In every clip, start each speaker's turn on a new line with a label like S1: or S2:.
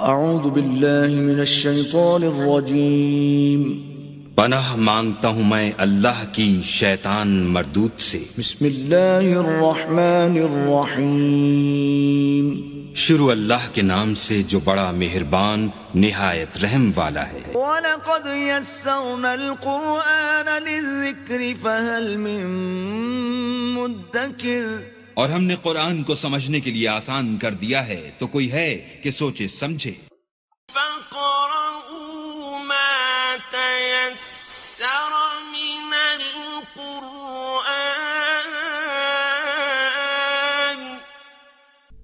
S1: اعوذ باللہ من الشیطان الرجیم
S2: پناہ مانگتا ہوں میں اللہ کی شیطان مردود سے۔
S1: بسم اللہ الرحمن الرحیم
S2: شروع اللہ کے نام سے جو بڑا مہربان نہایت رحم والا ہے۔
S1: وَلَقَدْ يَسَّرْنَا الْقُرْآنَ لِلذِّكْرِ فَهَلْ مِن مُدَّكِرٍ،
S2: اور ہم نے قرآن کو سمجھنے کے لیے آسان کر دیا ہے تو کوئی ہے کہ سوچے سمجھے۔
S3: فَقْرَؤُوا مَا تَيَسَّرَ مِنَ الْقُرْآنِ،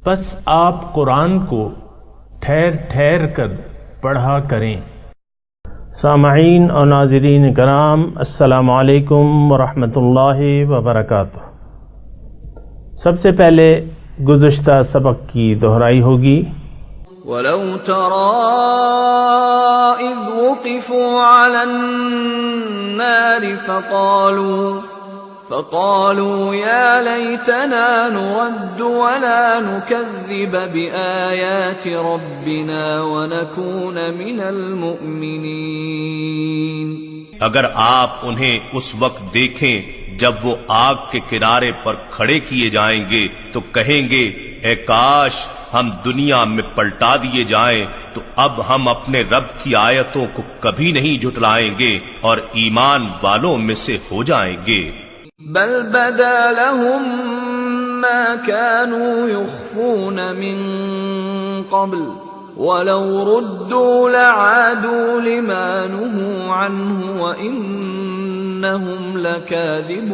S4: پس آپ قرآن کو ٹھہر ٹھہر کر پڑھا کریں۔ سامعین اور ناظرین کرام، السلام علیکم ورحمۃ اللہ وبرکاتہ۔ سب سے پہلے گزشتہ سبق کی دہرائی ہوگی۔
S5: وَلَوْ تَرَىٰ إِذْ وُقِفُوا عَلَى النَّارِ فَقَالُوا يَا لَيْتَنَا نُرَدُّ وَلَا نُكَذِّبَ بِآيَاتِ رَبِّنَا وَنَكُونَ مِنَ الْمُؤْمِنِينَ۔
S6: اگر آپ انہیں اس وقت دیکھیں جب وہ آگ کے کنارے پر کھڑے کیے جائیں گے تو کہیں گے اے کاش ہم دنیا میں پلٹا دیے جائیں تو اب ہم اپنے رب کی آیتوں کو کبھی نہیں جھٹلائیں گے اور ایمان والوں میں سے ہو جائیں گے۔
S5: بل بدا لهم ما كانوا يخفون من قبل وَلَوْ رُدُّوا لَعَادُوا لِمَا نُهُوا عَنْهُ وَإِنَّهُمْ لَكَاذِبُونَ۔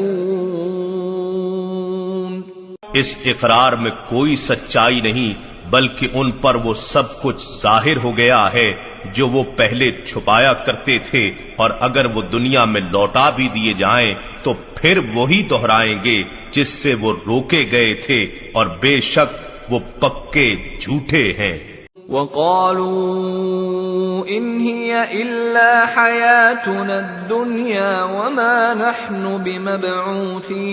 S6: اس اقرار میں کوئی سچائی نہیں بلکہ ان پر وہ سب کچھ ظاہر ہو گیا ہے جو وہ پہلے چھپایا کرتے تھے، اور اگر وہ دنیا میں لوٹا بھی دیے جائیں تو پھر وہی دہرائیں گے جس سے وہ روکے گئے تھے، اور بے شک وہ پکے جھوٹے ہیں۔
S5: وَقَالُوا إِنْ هِيَ إِلَّا حَيَاتُنَا الدُّنْيَا وَمَا نَحْنُ بِمَبْعُوثِينَ۔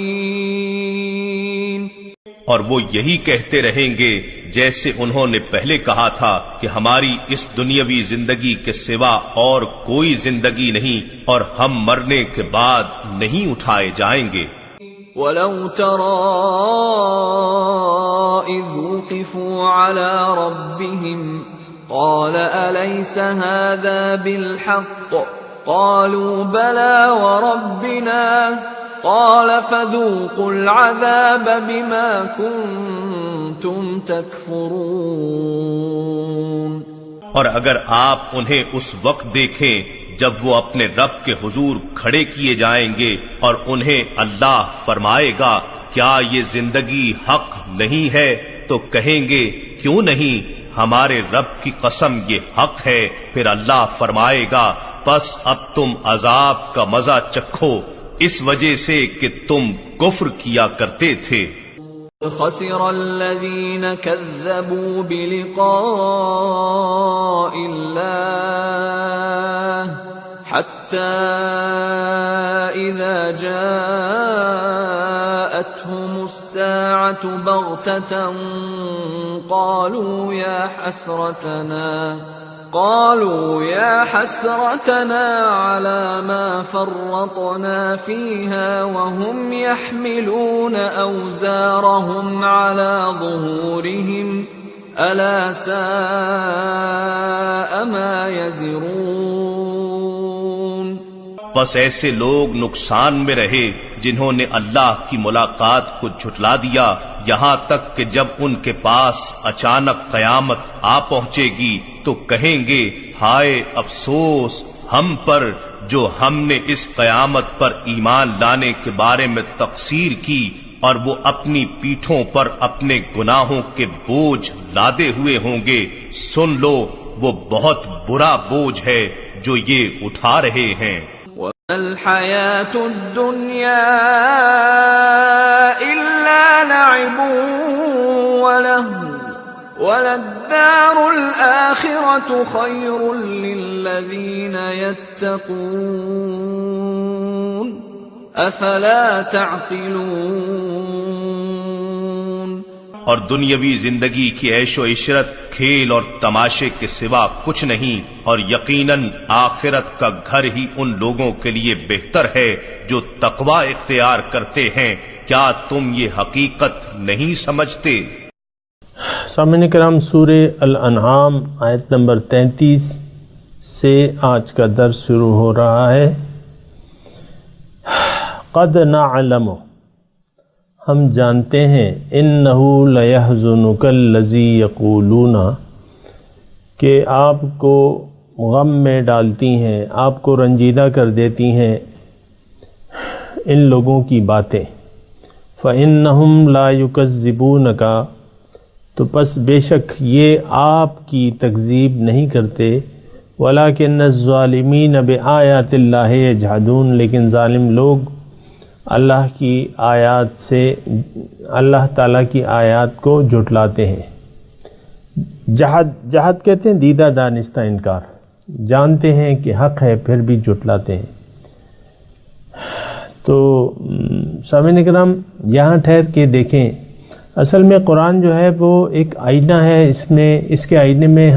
S6: اور وہ یہی کہتے رہیں گے جیسے انہوں نے پہلے کہا تھا کہ ہماری اس دنیاوی زندگی کے سوا اور کوئی زندگی نہیں، اور ہم مرنے کے بعد نہیں اٹھائے جائیں گے۔
S5: وَلَوْ تَرَىٰ إِذْ وُقِفُوا عَلَىٰ رَبِّهِمْ قَالَ أَلَيْسَ هَٰذَا بِالْحَقِّ قَالُوا بَلَىٰ وَرَبِّنَا قَالَ فَذُوقُوا الْعَذَابَ بِمَا كُنتُمْ تَكْفُرُونَ۔
S6: اور اگر آپ انہیں اس وقت دیکھیں جب وہ اپنے رب کے حضور کھڑے کیے جائیں گے اور انہیں اللہ فرمائے گا کیا یہ زندگی حق نہیں ہے تو کہیں گے کیوں نہیں، ہمارے رب کی قسم یہ حق ہے۔ پھر اللہ فرمائے گا پس اب تم عذاب کا مزہ چکھو اس وجہ سے کہ تم کفر کیا کرتے تھے۔
S5: خسر الذين كذبوا بلقاء الله حتى إذا جاءتهم الساعة بغتة قالوا يا حسرتنا على ما فرطنا فيها وهم يحملون أوزارهم على ظهورهم ألا ساء ما يزرون۔
S6: بس ایسے لوگ نقصان میں رہے جنہوں نے اللہ کی ملاقات کو جھٹلا دیا، یہاں تک کہ جب ان کے پاس اچانک قیامت آ پہنچے گی تو کہیں گے ہائے افسوس ہم پر جو ہم نے اس قیامت پر ایمان لانے کے بارے میں تقصیر کی، اور وہ اپنی پیٹھوں پر اپنے گناہوں کے بوجھ لادے ہوئے ہوں گے۔ سن لو وہ بہت برا بوجھ ہے جو یہ اٹھا رہے ہیں۔
S5: الحیات الدنیا الا لعب ولهو وللدار الآخرة خیر للذین یتقون افلا تعقلون۔
S6: اور دنیاوی زندگی کی عیش و عشرت کھیل اور تماشے کے سوا کچھ نہیں، اور یقیناً آخرت کا گھر ہی ان لوگوں کے لیے بہتر ہے جو تقوی اختیار کرتے ہیں۔ کیا تم یہ حقیقت نہیں سمجھتے؟
S4: سامعین کرام، سورہ الانعام آیت نمبر 33 سے آج کا درس شروع ہو رہا ہے۔ قد نعلم، ہم جانتے ہیں، انہ لیحزنک الذی یقولون، کہ آپ کو غم میں ڈالتی ہیں، آپ کو رنجیدہ کر دیتی ہیں ان لوگوں کی باتیں۔ فإنہم لا یکذبونک، تو پس بے شک یہ آپ کی تکذیب نہیں کرتے، ولیکن الظالمین بآیات اللہ یجحدون، لیکن ظالم لوگ اللہ کی آیات سے، اللہ تعالیٰ کی آیات کو جھٹلاتے ہیں۔ جہد کہتے ہیں دیدہ دانستہ انکار، جانتے ہیں کہ حق ہے پھر بھی جھٹلاتے ہیں۔ تو سامعین کرام، یہاں ٹھہر کے دیکھیں، اصل میں قرآن جو ہے وہ ایک آئینہ ہے، اس کے آئینے میں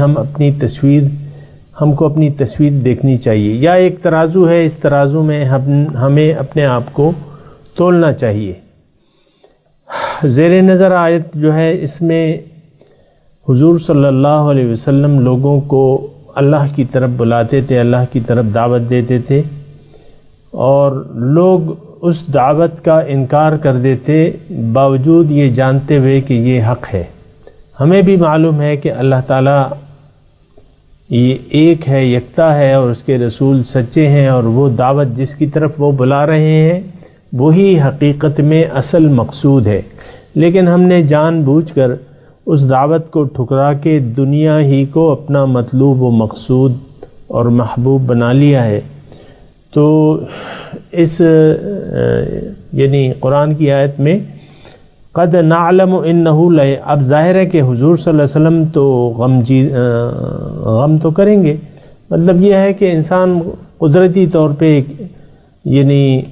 S4: ہم کو اپنی تصویر دیکھنی چاہیے، یا ایک ترازو ہے، اس ترازو میں ہمیں اپنے آپ کو تولنا چاہیے۔ زیر نظر آیت جو ہے اس میں حضور صلی اللہ علیہ وسلم لوگوں کو اللہ کی طرف بلاتے تھے، اللہ کی طرف دعوت دیتے تھے، اور لوگ اس دعوت کا انکار کر دیتے باوجود یہ جانتے ہوئے کہ یہ حق ہے۔ ہمیں بھی معلوم ہے کہ اللہ تعالیٰ یہ ایک ہے، یکتا ہے، اور اس کے رسول سچے ہیں، اور وہ دعوت جس کی طرف وہ بلا رہے ہیں وہی حقیقت میں اصل مقصود ہے، لیکن ہم نے جان بوجھ کر اس دعوت کو ٹھکرا کے دنیا ہی کو اپنا مطلوب و مقصود اور محبوب بنا لیا ہے۔ تو اس یعنی قرآن کی آیت میں قد نعلم انہ اب ظاہر ہے کہ حضور صلی اللہ علیہ وسلم تو غم تو کریں گے، مطلب یہ ہے کہ انسان قدرتی طور پہ یعنی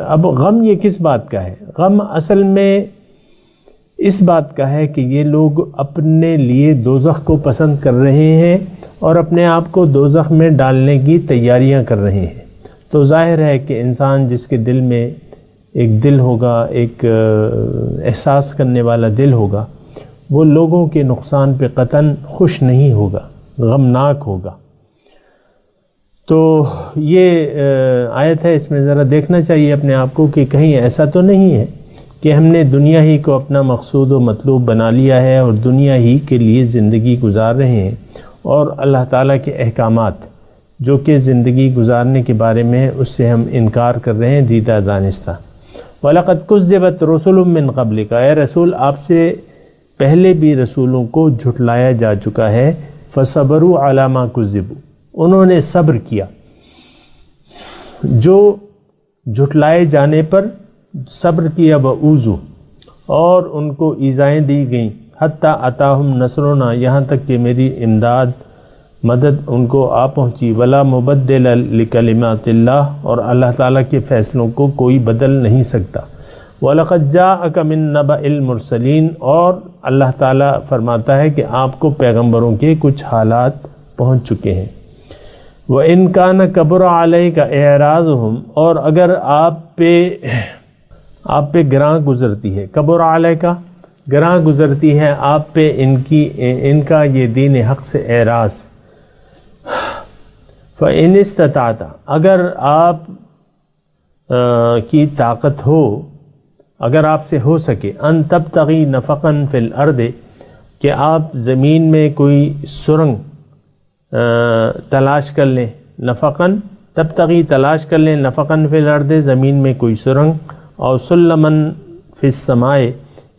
S4: اب غم یہ کس بات کا ہے؟ غم اصل میں اس بات کا ہے کہ یہ لوگ اپنے لیے دوزخ کو پسند کر رہے ہیں اور اپنے آپ کو دوزخ میں ڈالنے کی تیاریاں کر رہے ہیں۔ تو ظاہر ہے کہ انسان جس کے دل میں ایک دل ہوگا، ایک احساس کرنے والا دل ہوگا، وہ لوگوں کے نقصان پہ قطعاً خوش نہیں ہوگا، غمناک ہوگا۔ تو یہ آیت ہے، اس میں ذرا دیکھنا چاہیے اپنے آپ کو کہ کہیں ایسا تو نہیں ہے کہ ہم نے دنیا ہی کو اپنا مقصود و مطلوب بنا لیا ہے اور دنیا ہی کے لیے زندگی گزار رہے ہیں، اور اللہ تعالیٰ کے احکامات جو کہ زندگی گزارنے کے بارے میں اس سے ہم انکار کر رہے ہیں دیدہ دانستہ۔ وَلَقَدْ كُذِّبَتْ رُسُلٌ مِّن قَبْلِكَ، اے رسول آپ سے پہلے بھی رسولوں کو جھٹلایا جا چکا ہے۔ فَصَبَرُوا عَلَىٰ مَا كُذِّبُوا، انہوں نے صبر کیا، جو جھٹلائے جانے پر صبر کیا، وَأُوذُوا، اور ان کو ایذائیں دی گئیں، حتیٰ أَتَاهُمْ نَصْرُنَا، یہاں تک کہ میری امداد مدد ان کو آ پہنچی۔ وَلَا مُبَدِّلَ لِكَلِمَاتِ اللَّهِ، اور اللہ تعالیٰ کے فیصلوں کو کوئی بدل نہیں سکتا۔ وَلَقَدْ جَاءَكَ مِن نَّبَإِ الْمُرْسَلِينَ، اور اللہ تعالیٰ فرماتا ہے کہ آپ کو پیغمبروں کے کچھ حالات پہنچ چکے ہیں۔ وَإِن كَانَ كَبُرَ عَلَيْكَ إِعْرَاضُهُمْ، اور اگر آپ پہ گراں گزرتی ہے، کبر علیکہ گراں گزرتی ہے آپ پہ ان کا یہ دین حق سے اعراض۔ فَإِنِ اسْتَطَعْتَ، اگر آپ کی طاقت ہو، اگر آپ سے ہو سکے، ان تبتغی نفقاً فی الارض، کہ آپ زمین میں کوئی سرنگ تلاش کر لیں، نفقاً تبتغی تلاش کر لیں، نفقاً فی الارض زمین میں کوئی سرنگ، اور سلماً فی السماء،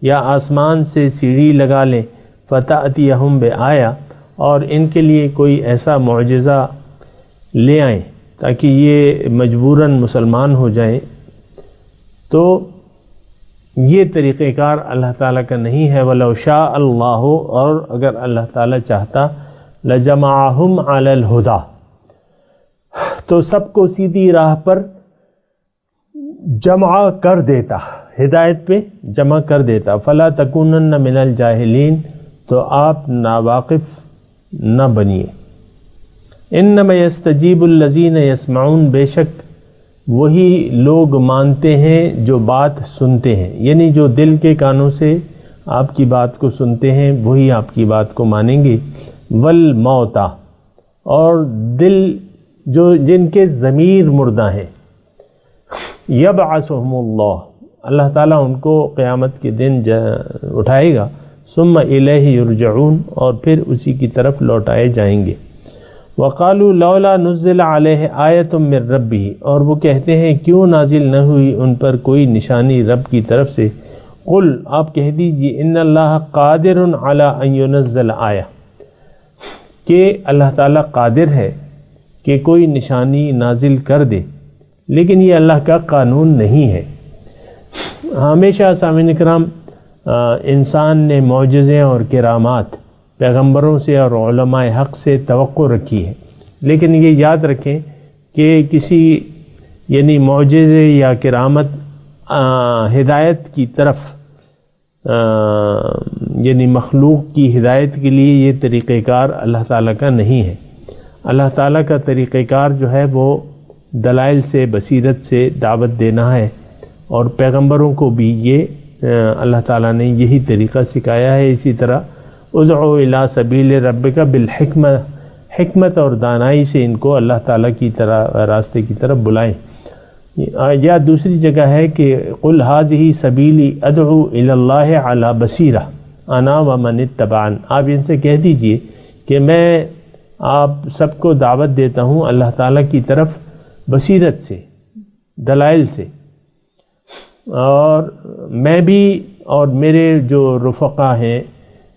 S4: یا آسمان سے سیڑھی لگا لیں، فتأتیہم بآیہ، اور ان کے لیے کوئی ایسا معجزہ لے آئیں تاکہ یہ مجبوراً مسلمان ہو جائیں، تو یہ طریقہ کار اللہ تعالیٰ کا نہیں ہے۔ وَلَوْ شَاءَ اللَّهُ، اور اگر اللہ تعالیٰ چاہتا، لَجَمَعَهُمْ عَلَى الْهُدَى، تو سب کو سیدھی راہ پر جمع کر دیتا۔ ہدایت پہ جمع کر دیتا. فلا تکونن من الجاہلین، تو آپ ناواقف نہ بنیے. انما یستجیب الذین یسمعون، بے شک وہی لوگ مانتے ہیں جو بات سنتے ہیں، یعنی جو دل کے کانوں سے آپ کی بات کو سنتے ہیں وہی آپ کی بات کو مانیں گے. والموتا، اور دل جو جن کے ضمیر مردہ ہیں. یبعثہم اللہ، اللہ تعالیٰ ان کو قیامت کے دن اٹھائے گا. ثم الیہ یرجعون، اور پھر اسی کی طرف لوٹائے جائیں گے. وقالوا لولا نزل علیہ آیۃ من ربہ، اور وہ کہتے ہیں کیوں نازل نہ ہوئی ان پر کوئی نشانی رب کی طرف سے. قل، آپ کہہ دیجئے، ان اللہ قادر علی ان ینزل آیہ، کہ اللہ تعالیٰ قادر ہے کہ کوئی نشانی نازل کر دے، لیکن یہ اللہ کا قانون نہیں ہے. ہمیشہ سامعین کرام انسان نے معجزے اور کرامات پیغمبروں سے اور علماء حق سے توقع رکھی ہے، لیکن یہ یاد رکھیں کہ کسی یعنی معجزے یا کرامت ہدایت کی طرف یعنی مخلوق کی ہدایت کے لیے یہ طریقہ کار اللہ تعالیٰ کا نہیں ہے. اللہ تعالیٰ کا طریقہ کار جو ہے وہ دلائل سے، بصیرت سے دعوت دینا ہے، اور پیغمبروں کو بھی یہ اللہ تعالیٰ نے یہی طریقہ سکھایا ہے. اسی طرح ادعو الی سبیل ربک بالحکمہ، حکمت اور دانائی سے ان کو اللہ تعالیٰ کی طرح راستے کی طرف بلائیں. یا دوسری جگہ ہے کہ قل ھذہ سبیلی ادعو الی اللہ علی بصیرہ انا ومن اتبعن، آپ ان سے کہہ دیجئے کہ میں آپ سب کو دعوت دیتا ہوں اللہ تعالیٰ کی طرف بصیرت سے، دلائل سے، اور میں بھی اور میرے جو رفقا ہیں،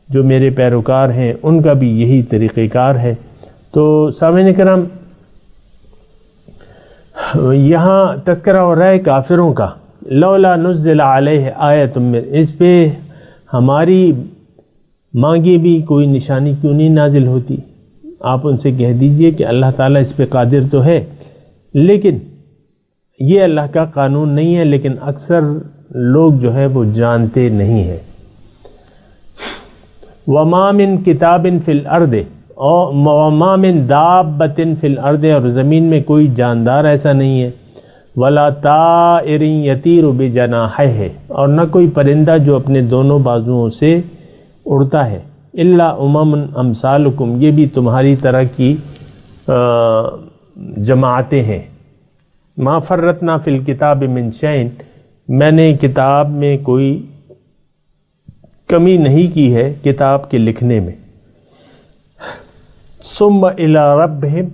S4: جو میرے پیروکار ہیں، ان کا بھی یہی طریقہ کار ہے. تو سامعین کرام، یہاں تذکرہ ہو رہا ہے کافروں کا. لولا نزل علیہ آیۃ من، اس پہ ہماری مانگی بھی کوئی نشانی کیوں نہیں نازل ہوتی. آپ ان سے کہہ دیجئے کہ اللہ تعالیٰ اس پہ قادر تو ہے، لیکن یہ اللہ کا قانون نہیں ہے، لیکن اکثر لوگ جو ہے وہ جانتے نہیں ہیں. وما من کتاب فی الارض، اور وما من دابۃ فی الارض، اور زمین میں کوئی جاندار ایسا نہیں ہے. ولا طائر یطیر بجناحیہ، اور نہ کوئی پرندہ جو اپنے دونوں بازوؤں سے اڑتا ہے. الا امم امثالکم، یہ بھی تمہاری طرح کی جماعتیں ہیں. ما فرطنا فی الکتاب من شیء، میں نے کتاب میں کوئی کمی نہیں کی ہے کتاب کے لکھنے میں. ثم الی ربہم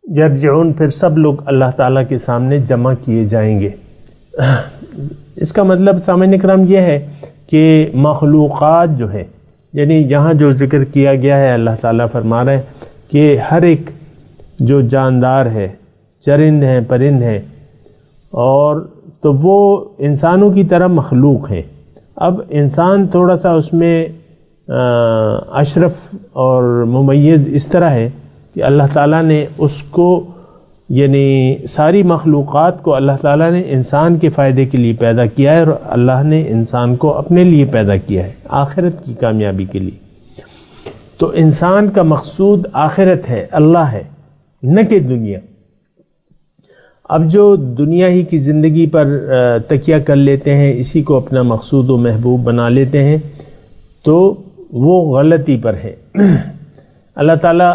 S4: یرجعون، پھر سب لوگ اللہ تعالیٰ کے سامنے جمع کیے جائیں گے. اس کا مطلب سامعین اکرام یہ ہے کہ مخلوقات جو ہے، یعنی یہاں جو ذکر کیا گیا ہے اللہ تعالیٰ فرما رہے ہیں کہ ہر ایک جو جاندار ہے، چرند ہیں، پرند ہیں، اور تو وہ انسانوں کی طرح مخلوق ہیں. اب انسان تھوڑا سا اس میں اشرف اور ممیز اس طرح ہے کہ اللہ تعالیٰ نے اس کو یعنی ساری مخلوقات کو اللہ تعالیٰ نے انسان کے فائدے کے لیے پیدا کیا ہے، اور اللہ نے انسان کو اپنے لیے پیدا کیا ہے آخرت کی کامیابی کے لیے. تو انسان کا مقصود آخرت ہے، اللہ ہے، نہ کہ دنیا. اب جو دنیا ہی کی زندگی پر تکیہ کر لیتے ہیں، اسی کو اپنا مقصود و محبوب بنا لیتے ہیں، تو وہ غلطی پر ہے. اللہ تعالیٰ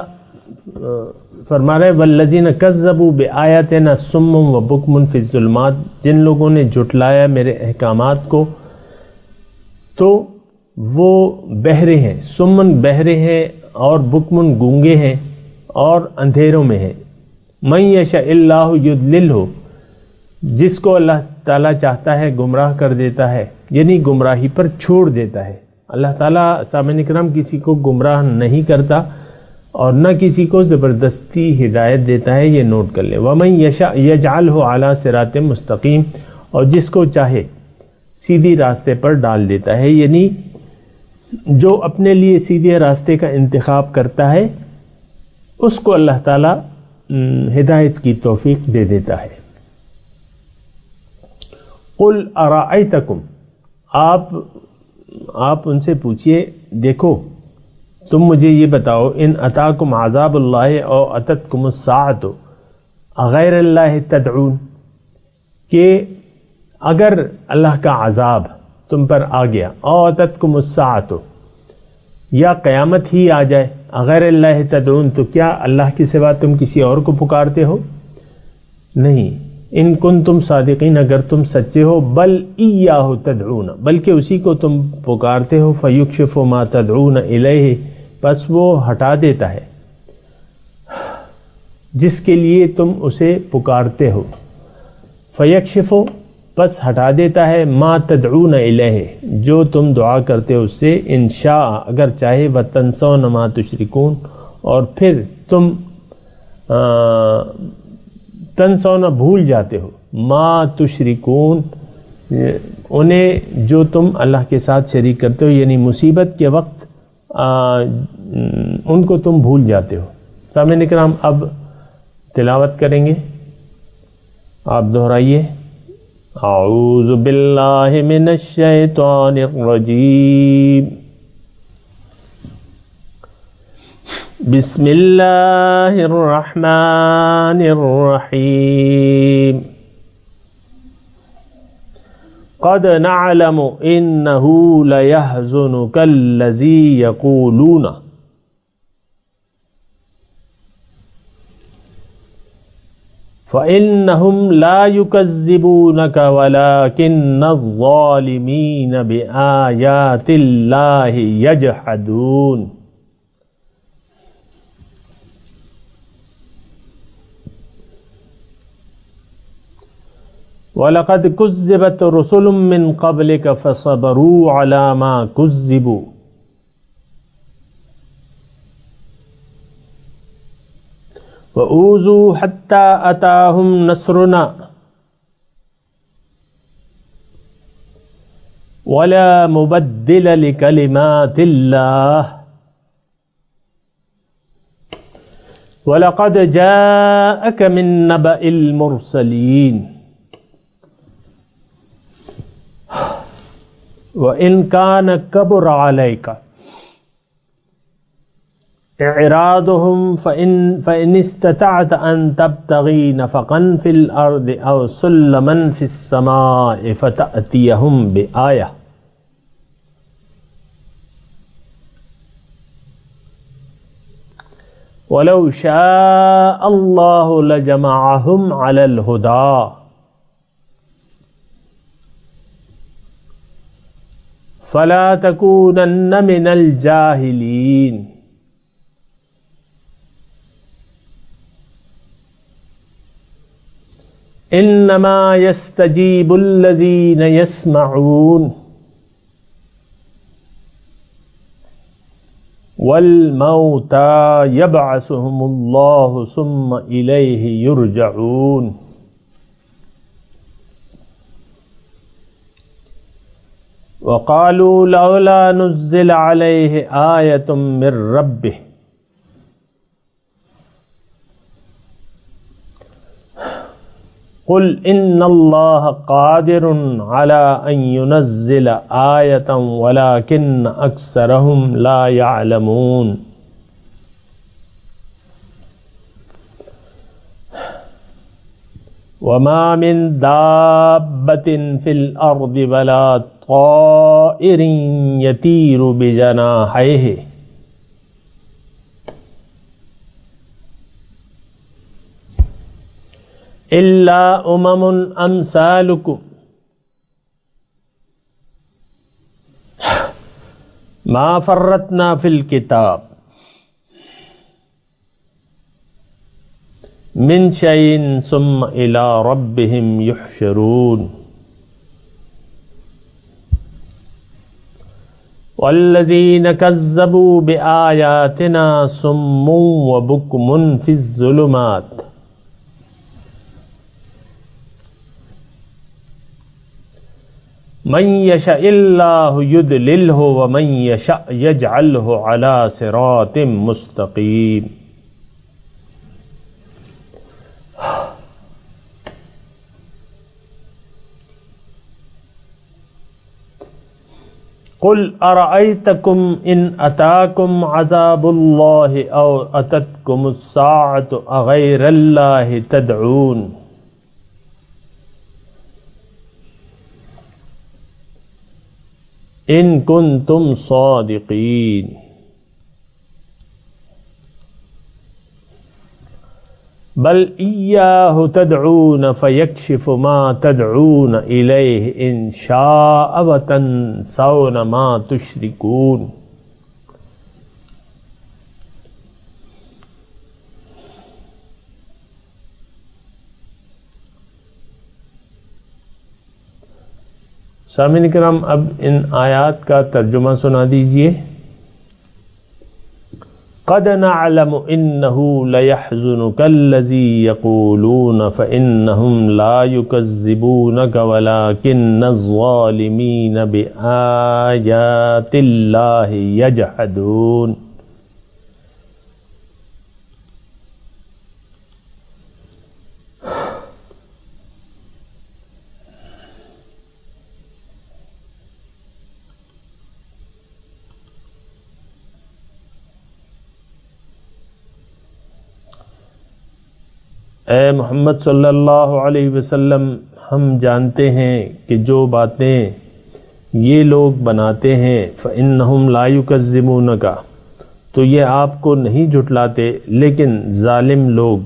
S4: فرما رہے والذین کذبوا بآیاتنا صم و بکم فی الظلمات، جن لوگوں نے جھٹلایا میرے احکامات کو تو وہ بہرے ہیں. سمن بہرے ہیں، اور بکمن گونگے ہیں، اور اندھیروں میں ہیں. من یشاء اللہ یضللہ، جس کو اللہ تعالیٰ چاہتا ہے گمراہ کر دیتا ہے، یعنی گمراہی پر چھوڑ دیتا ہے. اللہ تعالیٰ سامعین اکرام کسی کو گمراہ نہیں کرتا اور نہ کسی کو زبردستی ہدایت دیتا ہے، یہ نوٹ کر لیں. ومن یشاء یجعلہ علی صراط مستقیم، اور جس کو چاہے سیدھی راستے پر ڈال دیتا ہے، یعنی جو اپنے لیے سیدھے راستے کا انتخاب کرتا ہے اس کو اللہ تعالیٰ ہدایت کی توفیق دے دیتا ہے. قل ارائیتکم، آپ ان سے پوچھئے دیکھو تم مجھے یہ بتاؤ، ان اتاکم عذاب اللہ او اتتکم الساعۃ غیر اللہ تدعون، کہ اگر اللہ کا عذاب تم پر آ گیا، او اتتکم الساعۃ، یا قیامت ہی آ جائے، غیر اللہ تدعون، تو کیا اللہ کے سوا تم کسی اور کو پکارتے ہو؟ نہیں، ان کنتم صادقین، اگر تم سچے ہو، بل ایاہ تدعون، بلکہ اسی کو تم پکارتے ہو، فیکشف ما تدعون الیہ، پس وہ ہٹا دیتا ہے جس کے لیے تم اسے پکارتے ہو، فیکشف، پس ہٹا دیتا ہے، ما تدعون الیہ، جو تم دعا کرتے ہو اس سے، ان شاء، اگر چاہے، وتنسون ما تشرکون، اور پھر تم تنسون، بھول جاتے ہو، ما تشرکون، انہیں جو تم اللہ کے ساتھ شریک کرتے ہو، یعنی مصیبت کے وقت ان کو تم بھول جاتے ہو۔ سامعین کرام، اب تلاوت کریں گے، آپ دہرائیے، اعوذ باللہ من الشیطان الرجیم، بسم اللہ الرحمن الرحیم، قد نعلم انہ لیحزنک الذی یقولون فإنهم لا يكذبونك ولكن الظالمين بآيات الله يجحدون۔ وَلَقَدْ كُذِّبَتْ رُسُلٌ مِّن قَبْلِكَ فَصَبَرُوا عَلَى مَا كُذِّبُوا وَأُوذُوا حَتَّى أَتَاهُمْ نَصْرُنَا وَلَا مُبَدِّلَ لِكَلِمَاتِ اللَّهِ وَلَقَدْ جَاءَكَ مِن نَّبَإِ الْمُرْسَلِينَ وَإِن كَانَ كَبُرَ عَلَيْكَ إعراضهم فإن استطعت أن تبتغي نفقا في الأرض أو سلما في السماء فتأتيهم بآية ولو شاء الله لجمعهم على الهدى فلا تكونن من الجاهلين انما يستجيب الذين يسمعون والموتى يبعثهم الله ثم إليه يرجعون وقالوا لولا نزل عليه آية من ربه قل ان اللہ قادر على ان ينزل آیة ولكن اکثرهم لا يعلمون وما من دابة في الارض ولا طائر يطير بجناحيه إلا أمثالكم ما فرطنا في الكتاب من شيء ثم إلى ربهم يحشرون والذين كذبوا بآياتنا صم وبكم في الظلمات من یشاء اللہ یضللہ ومن یشاء یجعلہ علی صراط مستقیم۔ قل ارأيتكم ان اتاكم عذاب الله او اتتكم الساعة اغير الله تدعون ان کنتم صادقین بل ایاہ تدعون فیکشف ما تدعون الیہ ان شاء وتنسون ما تشرکون. سامعین کرام، اب ان آیات کا ترجمہ سنا دیجئے. قد نعلم انه ليحزنك الذي يقولون فانهم لا يكذبونك ولكن الظالمين بآيات الله يجحدون. اے محمد صلی اللہ علیہ وسلم، ہم جانتے ہیں کہ جو باتیں یہ لوگ بناتے ہیں فإنہم لا یکذبونک، تو یہ آپ کو نہیں جھٹلاتے، لیکن ظالم لوگ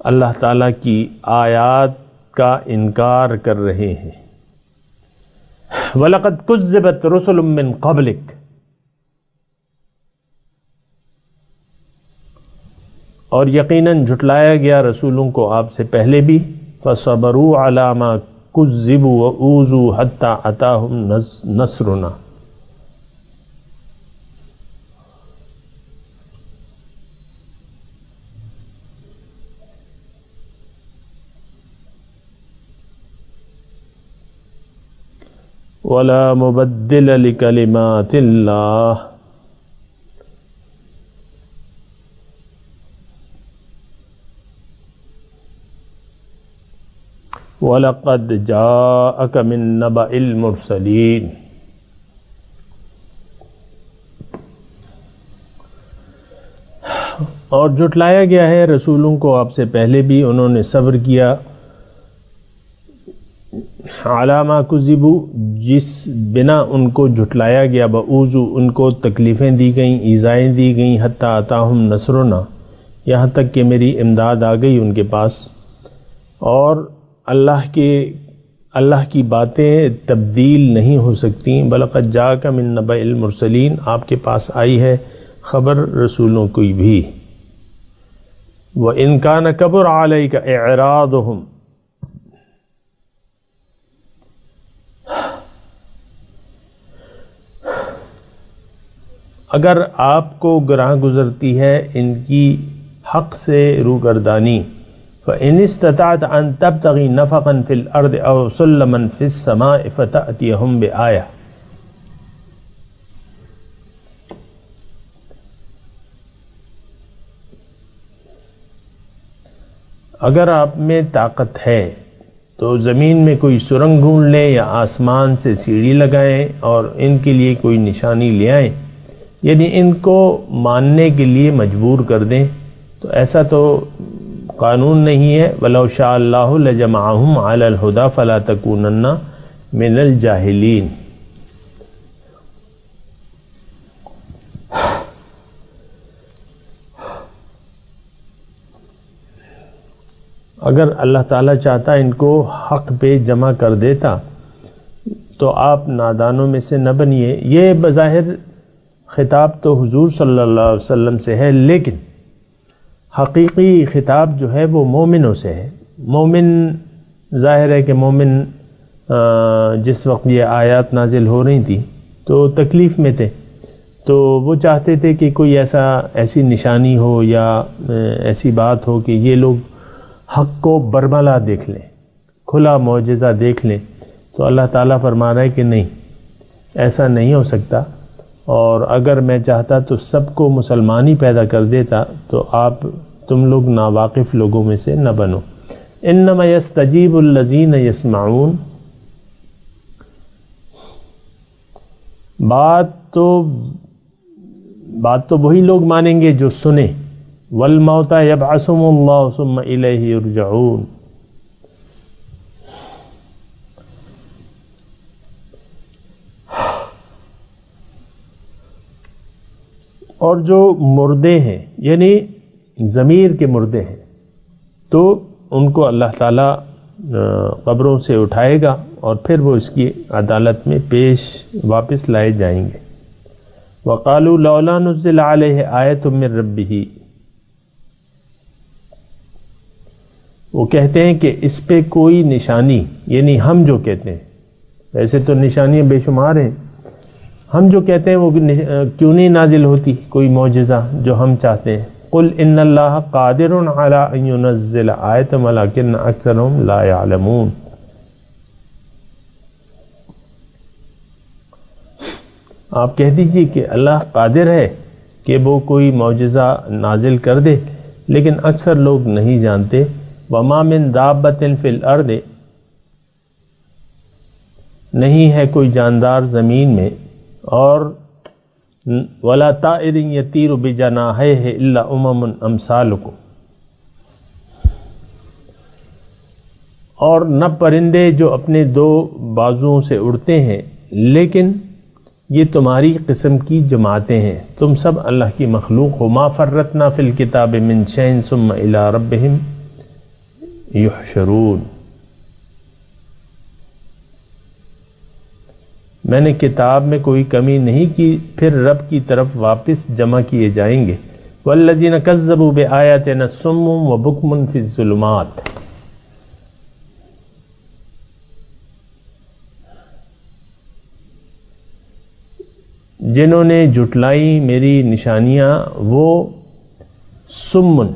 S4: اللہ تعالیٰ کی آیات کا انکار کر رہے ہیں. وَلَقَدْ كُذِّبَتْ رُسُلٌ مِّن قَبْلِكَ، اور یقیناً جھٹلایا گیا رسولوں کو آپ سے پہلے بھی. فَصَبَرُوا عَلَى مَا كُذِّبُوا وَأُوذُوا حَتَّى أَتَاهُمْ نَصْرُنَا. وَلَا مُبَدِّلَ لِكَلِمَاتِ اللَّهِ، وَلَقَدْ جَاءَكَ مِن نَّبَإِ الْمُرْسَلِينَ. اور جھٹلایا گیا ہے رسولوں کو آپ سے پہلے بھی، انہوں نے صبر کیا. عَلَى مَا كُذِّبُوا، جس بنا ان کو جھٹلایا گیا، بَأُوذُوا، ان کو تکلیفیں دی گئیں، ایذائیں دی گئیں، حَتَّى أَتَاهُمْ نَصْرُنَا، یہاں تک کہ میری امداد آ گئی ان کے پاس. اور اللہ کی باتیں تبدیل نہیں ہو سکتی. بلقد جاءک من نبأ المرسلین، آپ کے پاس آئی ہے خبر رسولوں کی بھی. وَإِن كَانَ كَبُرَ عَلَيْكَ إِعْرَاضُهُمْ، اگر آپ کو گراں گزرتی ہے ان کی حق سے روگردانی، فَإِنِ اسْتَطَعْتَ أَن تَبْتَغِي نَفَقًا فِي الْأَرْضِ أَوْ سُلَّمًا فِي السَّمَاءِ فَتَأْتِيَهُمْ بِآيَةٍ. اگر آپ میں طاقت ہے تو زمین میں کوئی سرنگ ڈھونڈ لیں یا آسمان سے سیڑھی لگائیں اور ان کے لیے کوئی نشانی لے آئیں، یعنی ان کو ماننے کے لیے مجبور کر دیں. تو ایسا تو قانون نہیں ہے. وَلَوْ شَاءَ اللَّهُ لَجَمَعَهُمْ عَلَى الْهُدَى فَلَا تَكُونَنَّ مِنَ الْجَاهِلِينَ. اگر اللہ تعالیٰ چاہتا ان کو حق پہ جمع کر دیتا تو آپ نادانوں میں سے نہ بنیے. یہ بظاہر خطاب تو حضور صلی اللہ علیہ وسلم سے ہے، لیکن حقیقی خطاب جو ہے وہ مومنوں سے ہے. مومن، ظاہر ہے کہ مومن جس وقت یہ آیات نازل ہو رہی تھی تو تکلیف میں تھے، تو وہ چاہتے تھے کہ کوئی ایسی نشانی ہو یا ایسی بات ہو کہ یہ لوگ حق کو برملا دیکھ لیں، کھلا معجزہ دیکھ لیں. تو اللہ تعالیٰ فرما رہا ہے کہ نہیں، ایسا نہیں ہو سکتا. اور اگر میں چاہتا تو سب کو مسلمان ہی پیدا کر دیتا، تو تم لوگ ناواقف لوگوں میں سے نہ بنو. انما یستجیب الذین یسمعون، بات تو وہی لوگ مانیں گے جو سنیں. والموت یبعثہم اللہ ثم الیہ یرجعون. اور جو مردے ہیں یعنی ضمیر کے مردے ہیں تو ان کو اللہ تعالیٰ قبروں سے اٹھائے گا اور پھر وہ اس کی عدالت میں واپس لائے جائیں گے. وقالوا لولا نزل علیہ آیۃ من ربہ. وہ کہتے ہیں کہ اس پہ کوئی نشانی، یعنی ہم جو کہتے ہیں، ویسے تو نشانیاں بے شمار ہیں، ہم جو کہتے ہیں وہ کیوں نہیں نازل ہوتی کوئی معجزہ جو ہم چاہتے ہیں. قل ان اللہ قادر علی ان ینزل آیۃ ولکن اکثرهم لا یعلمون. آپ کہہ دیجئے کہ اللہ قادر ہے کہ وہ کوئی معجزہ نازل کر دے، لیکن اکثر لوگ نہیں جانتے. وما من دابۃ فی الارض، نہیں ہے کوئی جاندار زمین میں، اور ولا طائر یطیر بجناحیہ الا امثالکم، اور نہ پرندے جو اپنے دو بازوؤں سے اڑتے ہیں، لیکن یہ تمہاری قسم کی جماعتیں ہیں، تم سب اللہ کی مخلوق ہو. ما فرطنا فی الکتاب من شیء ثم الی ربہم یحشرون. میں نے کتاب میں کوئی کمی نہیں کی، پھر رب کی طرف واپس جمع کیے جائیں گے. والذین کذبوا بآیاتنا صم وبکم فی الظلمات. جنہوں نے جھٹلائی میری نشانیاں وہ سمن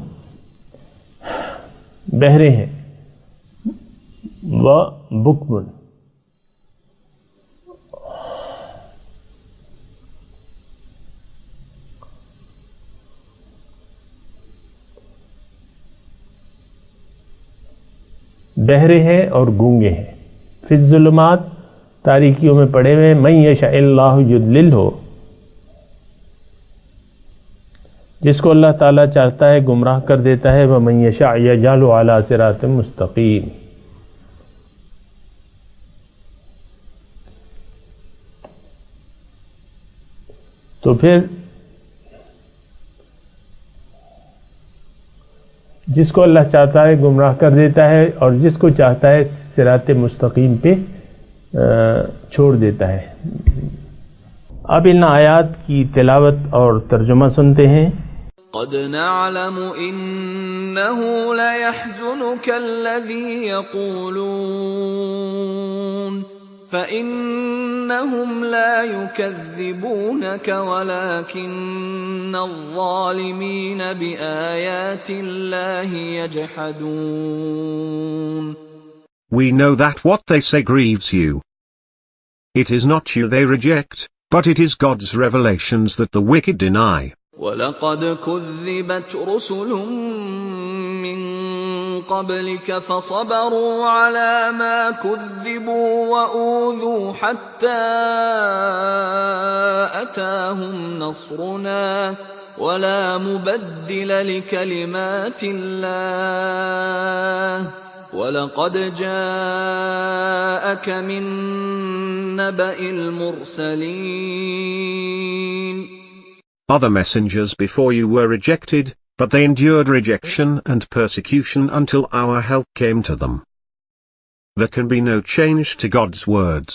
S4: بہرے ہیں، و بکمن بہرے ہیں اور گونگے ہیں. فی الظلمات تاریکیوں میں پڑے ہوئے. من یشاء اللہ یضللہ، جس کو اللہ تعالیٰ چاہتا ہے گمراہ کر دیتا ہے. ومن یشاء یجعلہ علی صراط مستقیم. تو پھر جس کو اللہ چاہتا ہے گمراہ کر دیتا ہے اور جس کو چاہتا ہے صراط مستقیم پہ چھوڑ دیتا ہے. اب ان آیات کی تلاوت اور ترجمہ سنتے ہیں.
S5: قد نعلم انه ليحزنك الذي يقولون فإنهم لا يكذبونك ولكن الظالمين بآيات الله يجحدون.
S7: We know that what they say grieves you. It is not you they reject, but it is God's revelations that the wicked deny.
S5: وَلَقَدْ كُذِّبَتْ رُسُلٌ مِّن قَبْلِكَ فَصَبَرُوا عَلَى مَا كُذِّبُوا وَأُوذُوا حَتَّى أَتَاهُمْ نَصْرُنَا وَلَا مُبَدِّلَ لِكَلِمَاتِ اللَّهِ وَلَقَدْ جَاءَكَ مِن نَّبَإِ الْمُرْسَلِينَ.
S7: Other messengers before you were rejected, but they endured rejection and persecution until our help came to them. There can be no change to God's words.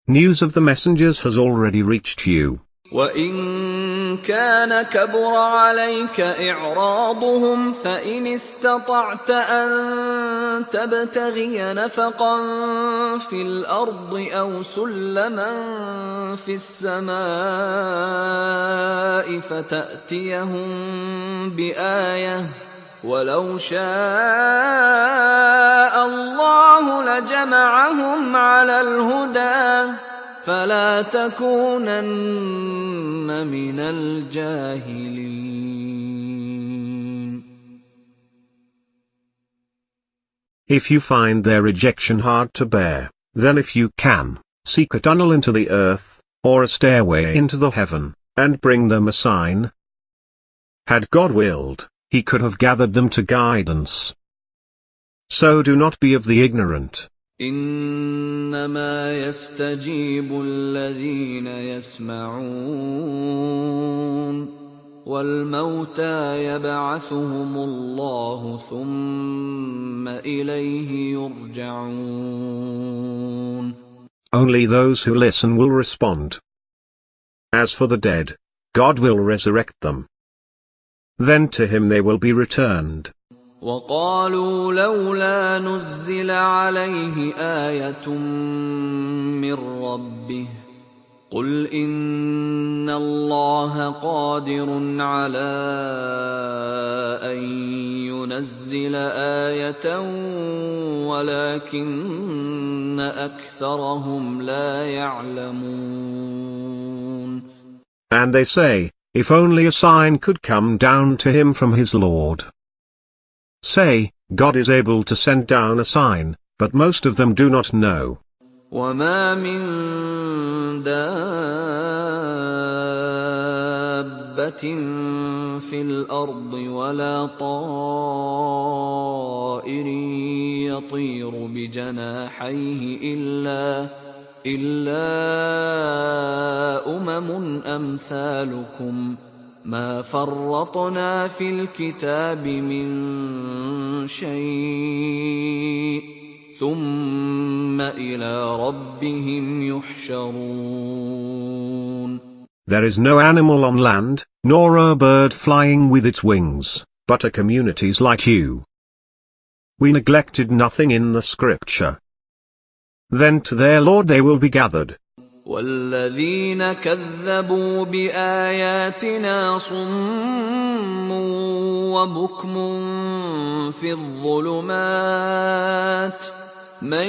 S7: News of the messengers has already reached you.
S5: وَإِن كَانَ كَبُرَ عَلَيْكَ إِعْرَاضُهُمْ فَإِنِ اسْتَطَعْتَ أَن تَبْتَغِيَ نَفَقًا فِي الْأَرْضِ أَوْ سُلَّمًا فِي السَّمَاءِ فَتَأْتِيَهُم بِآيَةٍ وَلَوْ شَاءَ اللَّهُ لَجَمَعَهُمْ عَلَى الْهُدَى فَلَا تَكُونَنَّ مِنَ الْجَاهِلِينَ.
S7: If you find their rejection hard to bear, then if you can, seek a tunnel into the earth, or a stairway into the heaven, and bring them a sign? Had God willed, he could have gathered them to guidance. So do not be of the ignorant.
S5: إنما يستجيب الذين يسمعون والموتى يبعثهم الله ثم إليه يرجعون.
S7: Only those who listen will respond. As for the dead, God will resurrect them. Then to him they will be returned.
S5: وقالوا لولا نزل عليه آية من ربه قل إن الله قادر على أن ينزل آية ولكن أكثرهم لا يعلمون.
S7: And they say, if only a sign could come down to him from his Lord. Say, God is able to send down a sign, but most of them do not know.
S5: وما من دابة في الأرض ولا طائر يطير بجناحيه إلا أمم أمثالكم ما فرطنا في الكتاب من شيء ثم إلى ربهم يحشرون.
S7: There is no animal on land, nor a bird flying with its wings, but are communities like you. We neglected nothing in the scripture. Then to their Lord they will be gathered.
S5: والذين كذبوا بآياتنا صم وبكم في الظلمات من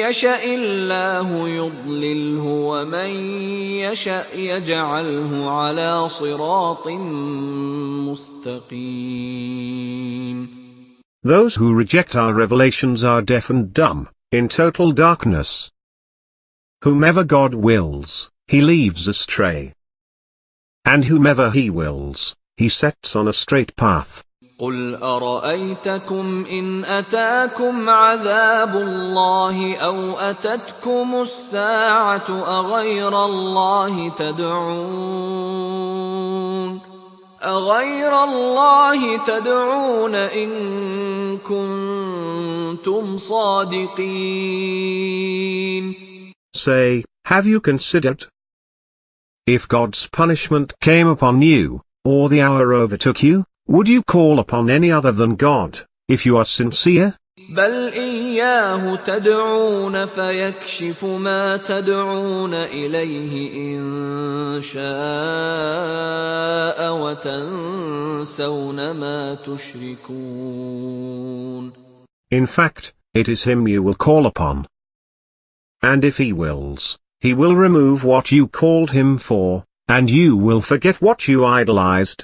S5: يشاء الله يضلله ومن يشاء يجعله على صراط مستقيم.
S7: Those who reject our revelations are deaf and dumb, in total darkness. Whomever God wills, he leaves astray. And whomever he wills, he sets on a straight path.
S5: قل أرأيتكم إن أتاكم عذاب الله أو أتتكم الساعة أغير الله تدعون إن كنتم صادقين.
S7: Say, have you considered? If God's punishment came upon you, or the hour overtook you, would you call upon any other than God, if you are sincere?
S5: بل إياه تدعون فيكشف ما تدعون إليه إن شاء وتنسون ما تشركون.
S7: In fact, it is him you will call upon. And if he wills, he will remove what you called him for, and you will forget what you idolized.